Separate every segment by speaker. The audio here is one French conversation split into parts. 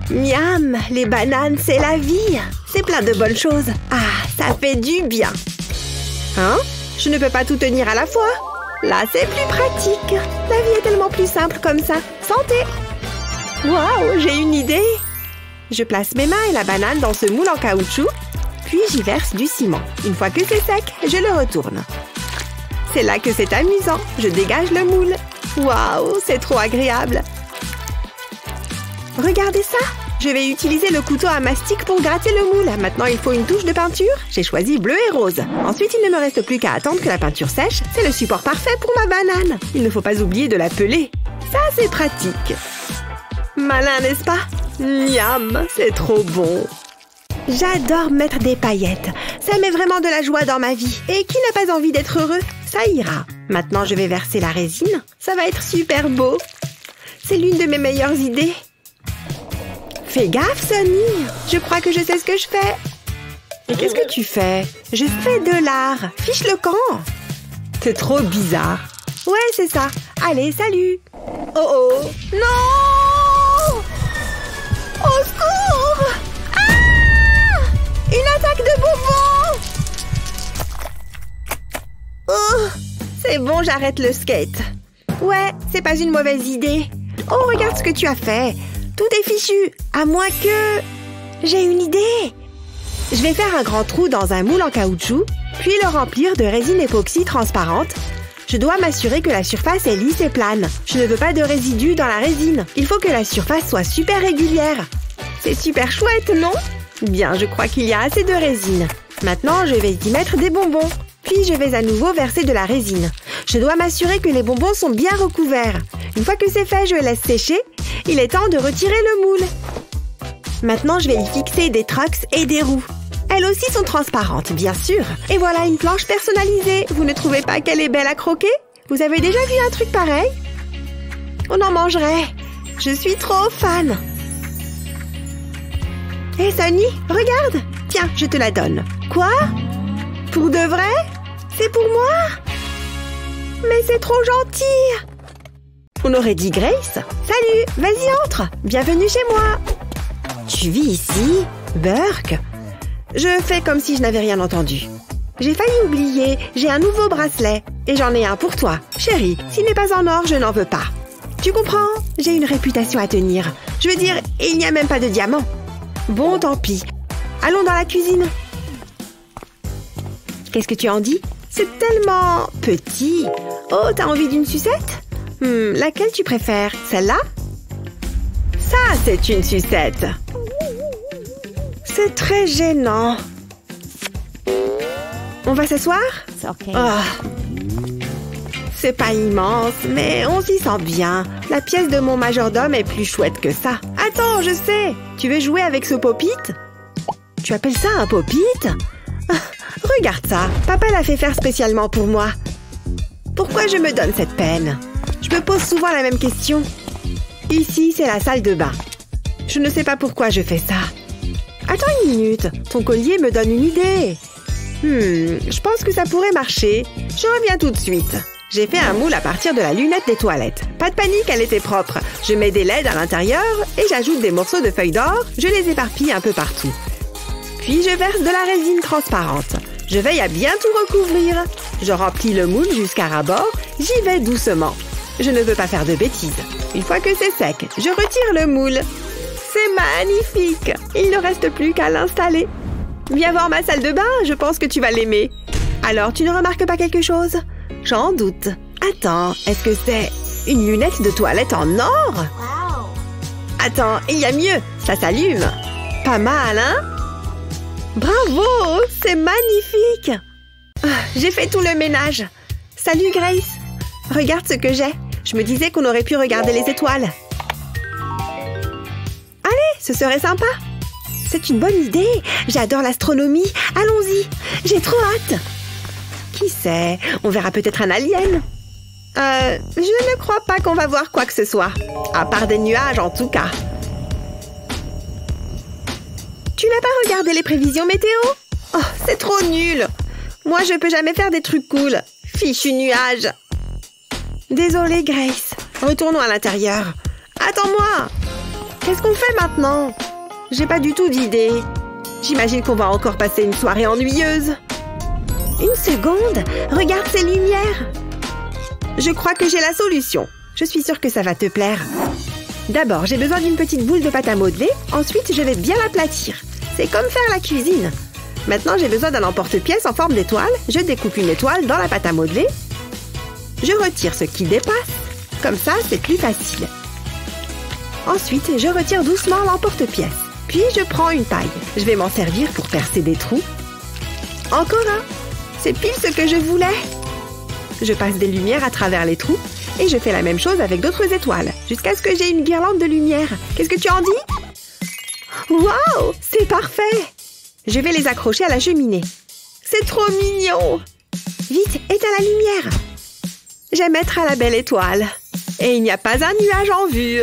Speaker 1: Miam, les bananes, c'est la vie. C'est plein de bonnes choses. Ah, ça fait du bien. Hein? Je ne peux pas tout tenir à la fois. Là, c'est plus pratique. La vie est tellement plus simple comme ça. Santé! Waouh, j'ai une idée. Je place mes mains et la banane dans ce moule en caoutchouc, puis j'y verse du ciment. Une fois que c'est sec, je le retourne. C'est là que c'est amusant. Je dégage le moule. Waouh, c'est trop agréable. Regardez ça. Je vais utiliser le couteau à mastic pour gratter le moule. Maintenant, il faut une touche de peinture. J'ai choisi bleu et rose. Ensuite, il ne me reste plus qu'à attendre que la peinture sèche. C'est le support parfait pour ma banane. Il ne faut pas oublier de la peler. Ça, c'est pratique. Malin, n'est-ce pas? Miam, c'est trop bon. J'adore mettre des paillettes. Ça met vraiment de la joie dans ma vie. Et qui n'a pas envie d'être heureux? Ça ira. Maintenant, je vais verser la résine. Ça va être super beau. C'est l'une de mes meilleures idées. Fais gaffe, Sonny. Je crois que je sais ce que je fais. Et qu'est-ce que tu fais? Je fais de l'art. Fiche le camp. C'est trop bizarre. Ouais, c'est ça. Allez, salut. Oh oh. Non! Au secours! Ah! Une attaque de bonbons! Oh, c'est bon, j'arrête le skate. Ouais, c'est pas une mauvaise idée. Oh, regarde ce que tu as fait. Tout est fichu, à moins que... J'ai une idée. Je vais faire un grand trou dans un moule en caoutchouc, puis le remplir de résine époxy transparente. Je dois m'assurer que la surface est lisse et plane. Je ne veux pas de résidus dans la résine. Il faut que la surface soit super régulière. C'est super chouette, non? Bien, je crois qu'il y a assez de résine. Maintenant, je vais y mettre des bonbons. Puis, je vais à nouveau verser de la résine. Je dois m'assurer que les bonbons sont bien recouverts. Une fois que c'est fait, je laisse sécher. Il est temps de retirer le moule. Maintenant, je vais y fixer des trucks et des roues. Elles aussi sont transparentes, bien sûr. Et voilà une planche personnalisée. Vous ne trouvez pas qu'elle est belle à croquer? Vous avez déjà vu un truc pareil? On en mangerait. Je suis trop fan. Hé, Sonny, regarde. Tiens, je te la donne. Quoi? Pour de vrai? C'est pour moi? Mais c'est trop gentil. On aurait dit Grace. Salut, vas-y, entre. Bienvenue chez moi. Tu vis ici? Burke? Je fais comme si je n'avais rien entendu. J'ai failli oublier, j'ai un nouveau bracelet. Et j'en ai un pour toi. Chérie, s'il n'est pas en or, je n'en veux pas. Tu comprends? J'ai une réputation à tenir. Je veux dire, il n'y a même pas de diamant. Bon, tant pis. Allons dans la cuisine. Qu'est-ce que tu en dis? C'est tellement petit. Oh, t'as envie d'une sucette? Laquelle tu préfères? Celle-là? Ça, c'est une sucette. C'est très gênant. On va s'asseoir? Oh. C'est pas immense, mais on s'y sent bien. La pièce de mon majordome est plus chouette que ça. Attends, je sais. Tu veux jouer avec ce pop-it? Tu appelles ça un pop-it? Regarde ça. Papa l'a fait faire spécialement pour moi. Pourquoi je me donne cette peine? Je me pose souvent la même question. Ici, c'est la salle de bain. Je ne sais pas pourquoi je fais ça. Attends une minute. Ton collier me donne une idée. Je pense que ça pourrait marcher. Je reviens tout de suite. J'ai fait un moule à partir de la lunette des toilettes. Pas de panique, elle était propre. Je mets des LED à l'intérieur et j'ajoute des morceaux de feuilles d'or. Je les éparpille un peu partout. Puis je verse de la résine transparente. Je veille à bien tout recouvrir. Je remplis le moule jusqu'à ras-bord. J'y vais doucement. Je ne veux pas faire de bêtises. Une fois que c'est sec, je retire le moule. C'est magnifique! Il ne reste plus qu'à l'installer. Viens voir ma salle de bain, je pense que tu vas l'aimer. Alors, tu ne remarques pas quelque chose? J'en doute. Attends, est-ce que c'est une lunette de toilette en or?
Speaker 2: Wow.
Speaker 1: Attends, il y a mieux, ça s'allume. Pas mal, hein? Bravo, c'est magnifique! J'ai fait tout le ménage. Salut Grace. Regarde ce que j'ai. Je me disais qu'on aurait pu regarder les étoiles. Allez, ce serait sympa. C'est une bonne idée. J'adore l'astronomie. Allons-y. J'ai trop hâte. Qui sait? On verra peut-être un alien. Je ne crois pas qu'on va voir quoi que ce soit. À part des nuages, en tout cas. Tu n'as pas regardé les prévisions météo? Oh, c'est trop nul. Moi, je peux jamais faire des trucs cool. Fichu nuage. Désolée, Grace. Retournons à l'intérieur. Attends-moi. Qu'est-ce qu'on fait maintenant? J'ai pas du tout d'idée. J'imagine qu'on va encore passer une soirée ennuyeuse. Une seconde, regarde ces lumières. Je crois que j'ai la solution. Je suis sûre que ça va te plaire. D'abord, j'ai besoin d'une petite boule de pâte à modeler. Ensuite, je vais bien l'aplatir. C'est comme faire la cuisine. Maintenant, j'ai besoin d'un emporte-pièce en forme d'étoile. Je découpe une étoile dans la pâte à modeler. Je retire ce qui dépasse. Comme ça, c'est plus facile. Ensuite, je retire doucement l'emporte-pièce. Puis, je prends une paille. Je vais m'en servir pour percer des trous. Encore un. C'est pile ce que je voulais. Je passe des lumières à travers les trous. Et je fais la même chose avec d'autres étoiles. Jusqu'à ce que j'ai une guirlande de lumière. Qu'est-ce que tu en dis? Waouh! C'est parfait! Je vais les accrocher à la cheminée. C'est trop mignon! Vite, éteins la lumière! J'aime être à la belle étoile. Et il n'y a pas un nuage en vue.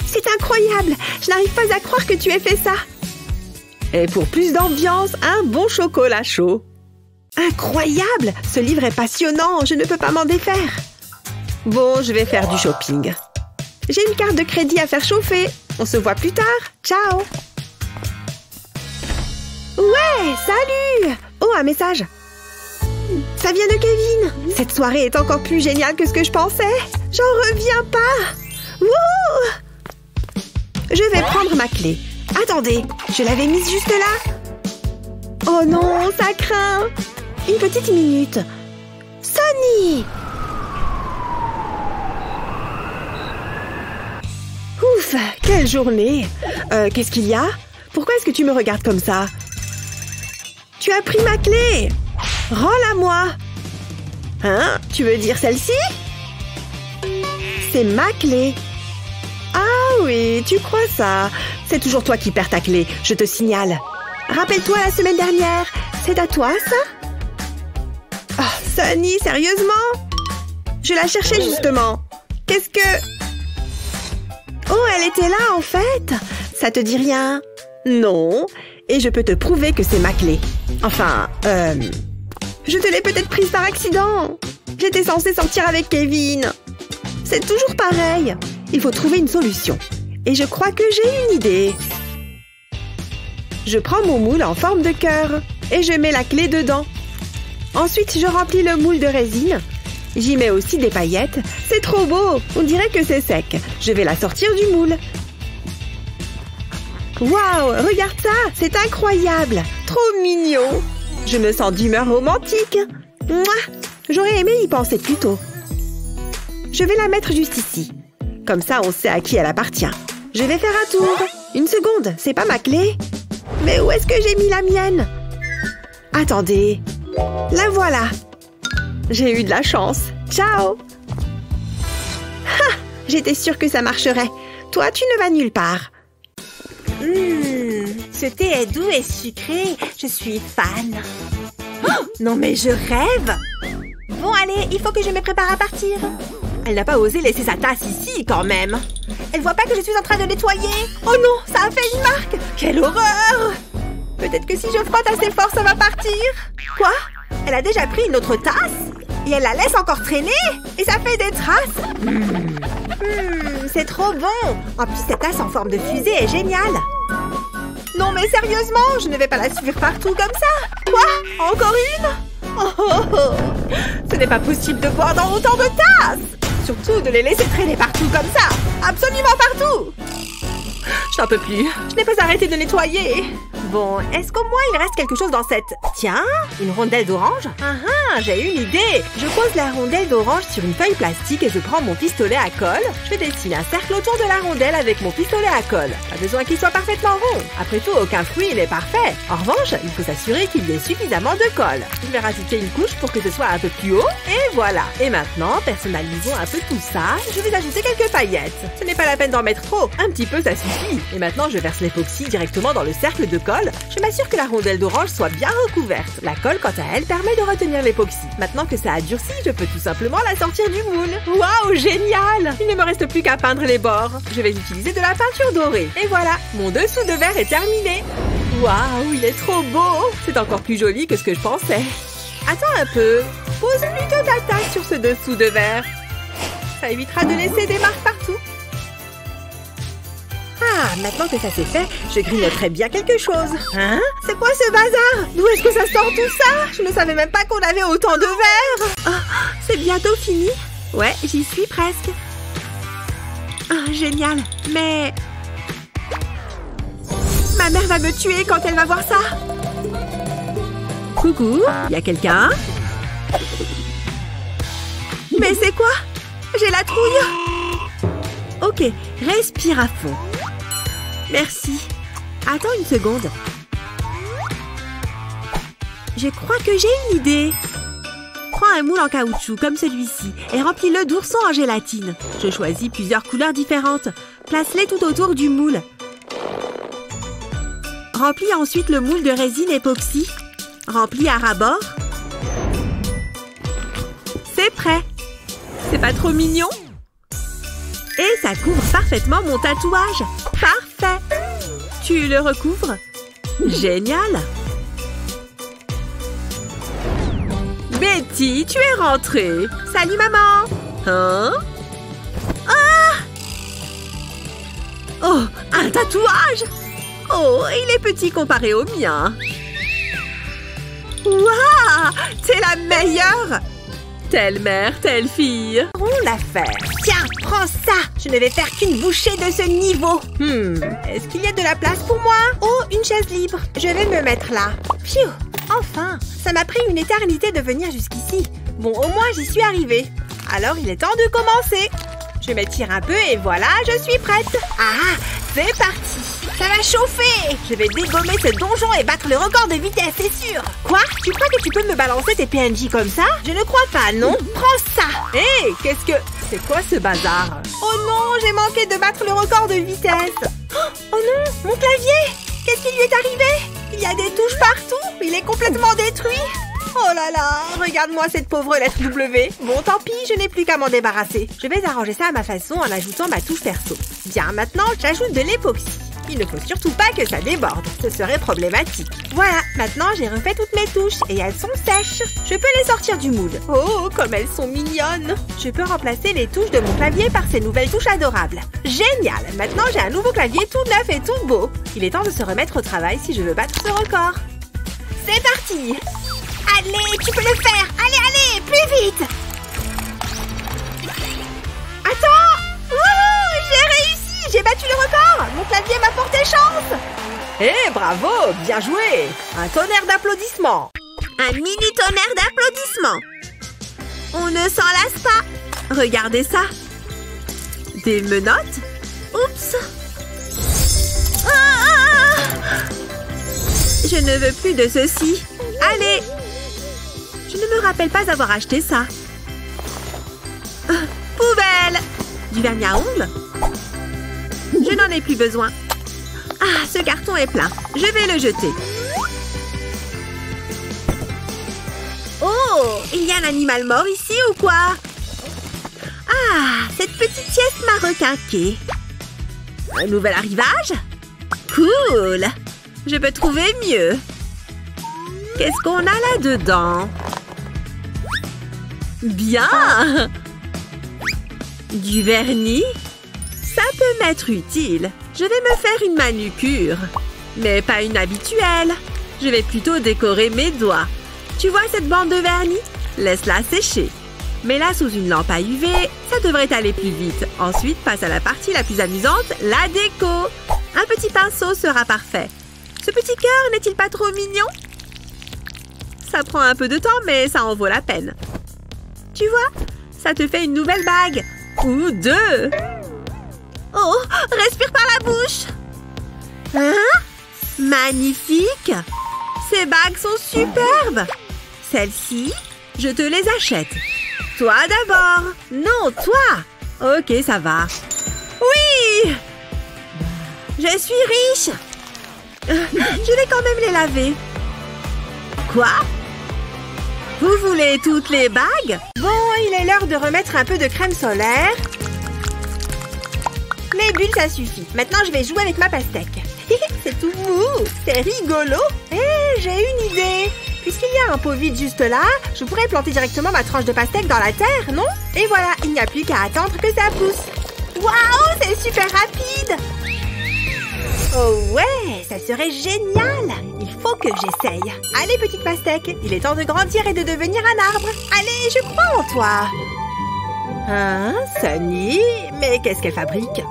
Speaker 1: C'est incroyable! Je n'arrive pas à croire que tu aies fait ça. Et pour plus d'ambiance, un bon chocolat chaud. Incroyable! Ce livre est passionnant, je ne peux pas m'en défaire. Bon, je vais faire du shopping. J'ai une carte de crédit à faire chauffer. On se voit plus tard. Ciao! Ouais, salut! Oh, un message. Ça vient de Kevin. Cette soirée est encore plus géniale que ce que je pensais. J'en reviens pas. Wouh! Je vais prendre ma clé. Attendez, je l'avais mise juste là. Oh non, ça craint. Une petite minute. Sonny! Ouf, quelle journée! Qu'est-ce qu'il y a? Pourquoi est-ce que tu me regardes comme ça? Tu as pris ma clé! Rends-la-moi! Hein? Tu veux dire celle-ci? C'est ma clé! Ah oui, tu crois ça? C'est toujours toi qui perds ta clé, je te signale. Rappelle-toi la semaine dernière, c'est à toi ça? Oh, Sonny, sérieusement? Je la cherchais justement. Qu'est-ce que... Oh, elle était là en fait! Ça te dit rien? Non. Et je peux te prouver que c'est ma clé. Enfin, je te l'ai peut-être prise par accident. J'étais censée sortir avec Kevin. C'est toujours pareil. Il faut trouver une solution. Et je crois que j'ai une idée. Je prends mon moule en forme de cœur et je mets la clé dedans. Ensuite, je remplis le moule de résine. J'y mets aussi des paillettes. C'est trop beau! On dirait que c'est sec. Je vais la sortir du moule. Waouh! Regarde ça! C'est incroyable! Trop mignon! Je me sens d'humeur romantique. Mouah! J'aurais aimé y penser plus tôt. Je vais la mettre juste ici. Comme ça, on sait à qui elle appartient. Je vais faire un tour. Une seconde, c'est pas ma clé? Mais où est-ce que j'ai mis la mienne? Attendez. La voilà. J'ai eu de la chance. Ciao! Ha! J'étais sûre que ça marcherait. Toi, tu ne vas nulle part. Ce thé est doux et sucré. Je suis fan. Oh, non mais je rêve! Bon, allez, il faut que je me prépare à partir. Elle n'a pas osé laisser sa tasse ici, quand même. Elle voit pas que je suis en train de nettoyer. Oh non, ça a fait une marque. Quelle horreur! Peut-être que si je frotte assez fort, ça va partir. Quoi? Elle a déjà pris une autre tasse? Et elle la laisse encore traîner? Et ça fait des traces? C'est trop bon! En plus, cette tasse en forme de fusée est géniale. Non mais sérieusement, je ne vais pas la suivre partout comme ça. Quoi? Encore une? Oh. Ce n'est pas possible de boire dans autant de tasses. Surtout de les laisser traîner partout comme ça. Absolument partout. Je n'en peux plus. Je n'ai pas arrêté de nettoyer. Bon, est-ce qu'au moins il reste quelque chose dans cette... Tiens, une rondelle d'orange? J'ai une idée. Je pose la rondelle d'orange sur une feuille plastique et je prends mon pistolet à colle. Je vais dessiner un cercle autour de la rondelle avec mon pistolet à colle. Pas besoin qu'il soit parfaitement rond. Après tout, aucun fruit n'est parfait. En revanche, il faut s'assurer qu'il y ait suffisamment de colle. Je vais rajouter une couche pour que ce soit un peu plus haut. Et voilà. Et maintenant, personnalisons un peu tout ça. Je vais ajouter quelques paillettes. Ce n'est pas la peine d'en mettre trop. Un petit peu, ça suffit. Et maintenant, je verse l'époxy directement dans le cercle de colle. Je m'assure que la rondelle d'orange soit bien recouverte. La colle, quant à elle, permet de retenir l'époxy. Maintenant que ça a durci, je peux tout simplement la sortir du moule. Waouh, génial! Il ne me reste plus qu'à peindre les bords. Je vais utiliser de la peinture dorée. Et voilà, mon dessous de verre est terminé. Waouh, il est trop beau! C'est encore plus joli que ce que je pensais. Attends un peu. Pose plutôt ta tasse sur ce dessous de verre. Ça évitera de laisser des marques partout. Ah, maintenant que ça c'est fait, je grignoterai bien quelque chose. Hein? C'est quoi ce bazar? D'où est-ce que ça sort tout ça? Je ne savais même pas qu'on avait autant de verres. Oh, c'est bientôt fini? Ouais, j'y suis presque. Oh, génial. Mais... ma mère va me tuer quand elle va voir ça. Coucou, y a quelqu'un? Mais c'est quoi? J'ai la trouille. Ok, respire à fond. Merci. Attends une seconde. Je crois que j'ai une idée. Prends un moule en caoutchouc comme celui-ci et remplis-le d'oursons en gélatine. Je choisis plusieurs couleurs différentes. Place-les tout autour du moule. Remplis ensuite le moule de résine époxy. Remplis à ras-bord. C'est prêt. C'est pas trop mignon? Et ça couvre parfaitement mon tatouage. Parfait. Tu le recouvres? Génial. Betty, tu es rentrée. Salut maman. Hein? Ah! Oh, un tatouage! Oh, il est petit comparé au mien. Waouh! T'es la meilleure! Telle mère, telle fille. On l'affaire. Tiens, prends ça! Je ne vais faire qu'une bouchée de ce niveau. Est-ce qu'il y a de la place pour moi? Oh, une chaise libre. Je vais me mettre là. Pfiou! Enfin! Ça m'a pris une éternité de venir jusqu'ici. Bon, au moins j'y suis arrivée. Alors il est temps de commencer. Je m'étire un peu et voilà, je suis prête. Ah! C'est parti! Ça va chauffer! Je vais dégommer ce donjon et battre le record de vitesse, c'est sûr! Quoi? Tu crois que tu peux me balancer tes PNJ comme ça? Je ne crois pas, non? Prends ça! Hé! Qu'est-ce que... c'est quoi ce bazar? Oh non! J'ai manqué de battre le record de vitesse! Oh non! Mon clavier! Qu'est-ce qui lui est arrivé? Il y a des touches partout! Il est complètement détruit! Oh là là! Regarde-moi cette pauvre lettre W! Bon, tant pis, je n'ai plus qu'à m'en débarrasser. Je vais arranger ça à ma façon en ajoutant ma touche perso. Bien, maintenant, j'ajoute de l'époxy. Il ne faut surtout pas que ça déborde, ce serait problématique. Voilà, maintenant j'ai refait toutes mes touches et elles sont sèches. Je peux les sortir du moule. Oh, comme elles sont mignonnes! Je peux remplacer les touches de mon clavier par ces nouvelles touches adorables. Génial! Maintenant j'ai un nouveau clavier tout neuf et tout beau. Il est temps de se remettre au travail si je veux battre ce record. C'est parti! Allez, tu peux le faire! Allez, allez, plus vite! Attends! Wouhou! J'ai réussi! J'ai battu le record! Mon clavier m'a porté chance! Eh, bravo! Bien joué! Un tonnerre d'applaudissements! Un mini tonnerre d'applaudissements! On ne s'en lasse pas! Regardez ça! Des menottes? Oups! Ah! Je ne veux plus de ceci! Allez! Je ne me rappelle pas avoir acheté ça. Poubelle! Du vernis à ongles? Je n'en ai plus besoin. Ah, ce carton est plein. Je vais le jeter. Oh, il y a un animal mort ici ou quoi? Ah, cette petite pièce m'a requinqué. Un nouvel arrivage? Cool! Je peux trouver mieux. Qu'est-ce qu'on a là-dedans? Bien! Du vernis? Ça peut m'être utile. Je vais me faire une manucure. Mais pas une habituelle. Je vais plutôt décorer mes doigts. Tu vois cette bande de vernis? Laisse-la sécher. Mets-la sous une lampe à UV. Ça devrait aller plus vite. Ensuite, passe à la partie la plus amusante, la déco. Un petit pinceau sera parfait. Ce petit cœur n'est-il pas trop mignon? Ça prend un peu de temps, mais ça en vaut la peine. Tu vois? Ça te fait une nouvelle bague. Ou deux. Oh, respire par la bouche. Hein? Magnifique. Ces bagues sont superbes. Celles-ci, je te les achète. Toi d'abord. Non, toi. Ok, ça va. Oui. Je suis riche. Je vais quand même les laver. Quoi? Vous voulez toutes les bagues? Bon, il est l'heure de remettre un peu de crème solaire. Les bulles, ça suffit. Maintenant, je vais jouer avec ma pastèque. C'est tout mou. C'est rigolo. Eh, j'ai une idée. Puisqu'il y a un pot vide juste là, je pourrais planter directement ma tranche de pastèque dans la terre, non? Et voilà, il n'y a plus qu'à attendre que ça pousse. Waouh, c'est super rapide. Oh ouais, ça serait génial! Il faut que j'essaye. Allez, petite pastèque, il est temps de grandir et de devenir un arbre. Allez, je crois en toi. Hein, Sunny? Mais qu'est-ce qu'elle fabrique?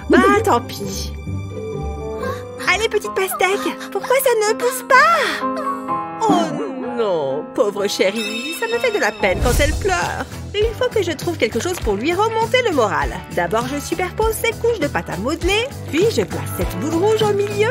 Speaker 1: Bah, tant pis. Allez, petite pastèque, pourquoi ça ne pousse pas? Oh non, pauvre chérie, ça me fait de la peine quand elle pleure. Il faut que je trouve quelque chose pour lui remonter le moral. D'abord, je superpose ces couches de pâte à modeler, puis je place cette boule rouge au milieu.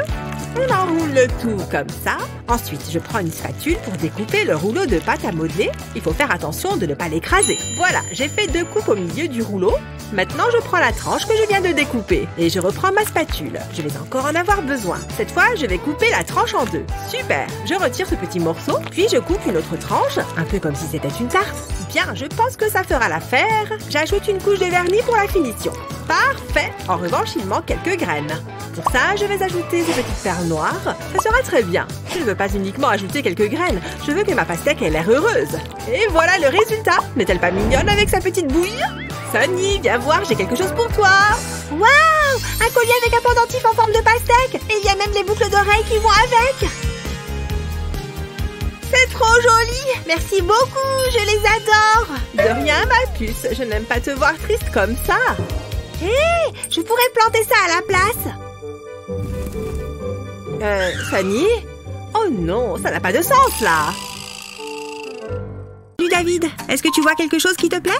Speaker 1: On enroule le tout comme ça. Ensuite, je prends une spatule pour découper le rouleau de pâte à modeler. Il faut faire attention de ne pas l'écraser. Voilà, j'ai fait 2 coupes au milieu du rouleau. Maintenant, je prends la tranche que je viens de découper et je reprends ma spatule. Je vais encore en avoir besoin. Cette fois, je vais couper la tranche en 2. Super! Je retire ce petit morceau, puis je coupe une autre tranche, un peu comme si c'était une tarte. Bien, je pense que ça fera l'affaire. J'ajoute une couche de vernis pour la finition. Parfait! En revanche, il manque quelques graines. Pour ça, je vais ajouter ces petites perles noires. Ça sera très bien. Je ne veux pas uniquement ajouter quelques graines. Je veux que ma pastèque ait l'air heureuse. Et voilà le résultat. N'est-elle pas mignonne avec sa petite bouille? Sunny, viens voir, j'ai quelque chose pour toi. Waouh! Un collier avec un pendentif en forme de pastèque. Et il y a même les boucles d'oreilles qui vont avec. C'est trop joli. Merci beaucoup, je les adore. De rien, ma puce. Je n'aime pas te voir triste comme ça. Hé, je pourrais planter ça à la place. Sunny? Oh non, ça n'a pas de sens, là. Salut, David. Est-ce que tu vois quelque chose qui te plaît?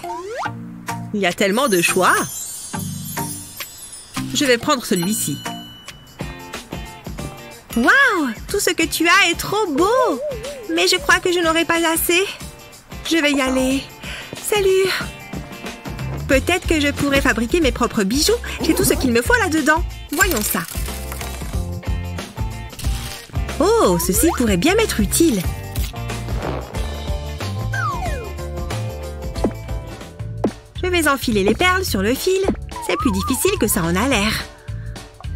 Speaker 1: Il y a tellement de choix. Je vais prendre celui-ci. Waouh! Tout ce que tu as est trop beau. Mais je crois que je n'aurai pas assez. Je vais y aller. Salut! Peut-être que je pourrais fabriquer mes propres bijoux. J'ai tout ce qu'il me faut là-dedans. Voyons ça. Oh, ceci pourrait bien m'être utile. Je vais enfiler les perles sur le fil. C'est plus difficile que ça en a l'air.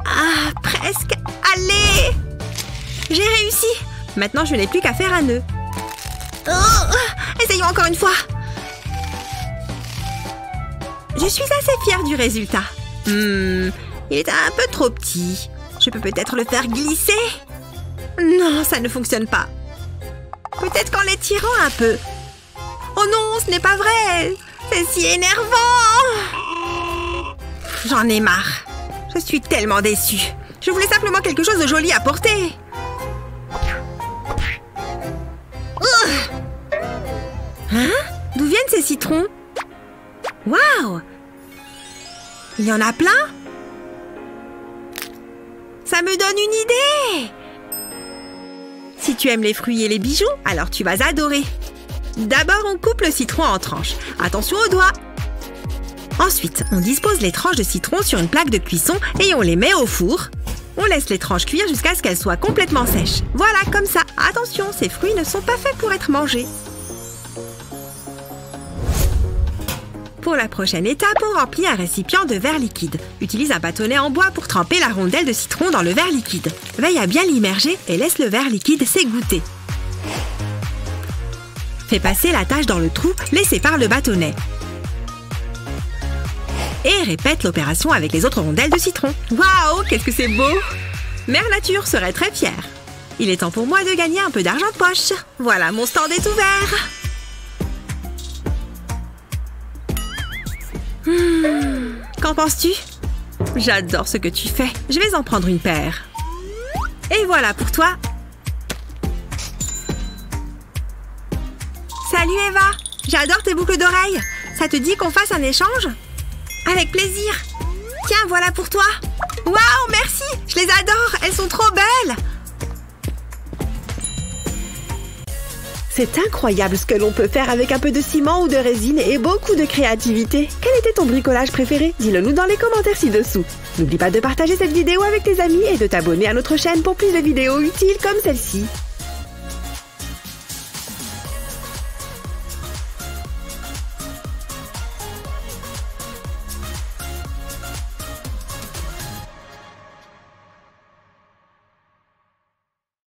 Speaker 1: Ah, presque. Allez! J'ai réussi. Maintenant, je n'ai plus qu'à faire un nœud. Oh, essayons encore une fois. Je suis assez fière du résultat. Il est un peu trop petit. Je peux peut-être le faire glisser. Non, ça ne fonctionne pas. Peut-être qu'en l'étirant un peu. Oh non, ce n'est pas vrai. C'est si énervant. J'en ai marre. Je suis tellement déçue. Je voulais simplement quelque chose de joli à porter. Hein? D'où viennent ces citrons? Waouh! Il y en a plein? Ça me donne une idée! Si tu aimes les fruits et les bijoux, alors tu vas adorer. D'abord, on coupe le citron en tranches. Attention aux doigts! Ensuite, on dispose les tranches de citron sur une plaque de cuisson et on les met au four. On laisse les tranches cuire jusqu'à ce qu'elles soient complètement sèches. Voilà, comme ça. Attention, ces fruits ne sont pas faits pour être mangés. Pour la prochaine étape, on remplit un récipient de verre liquide. Utilise un bâtonnet en bois pour tremper la rondelle de citron dans le verre liquide. Veille à bien l'immerger et laisse le verre liquide s'égoutter. Fais passer la tâche dans le trou laissé par le bâtonnet. Et répète l'opération avec les autres rondelles de citron. Waouh, qu'est-ce que c'est beau! Mère Nature serait très fière. Il est temps pour moi de gagner un peu d'argent de poche. Voilà, mon stand est ouvert. Qu'en penses-tu? J'adore ce que tu fais. Je vais en prendre une paire. Et voilà pour toi. Salut Eva. J'adore tes boucles d'oreilles. Ça te dit qu'on fasse un échange? Avec plaisir. Tiens, voilà pour toi. Waouh, merci. Je les adore. Elles sont trop belles. C'est incroyable ce que l'on peut faire avec un peu de ciment ou de résine et beaucoup de créativité. Quel était ton bricolage préféré? Dis-le nous dans les commentaires ci-dessous. N'oublie pas de partager cette vidéo avec tes amis et de t'abonner à notre chaîne pour plus de vidéos utiles comme celle-ci.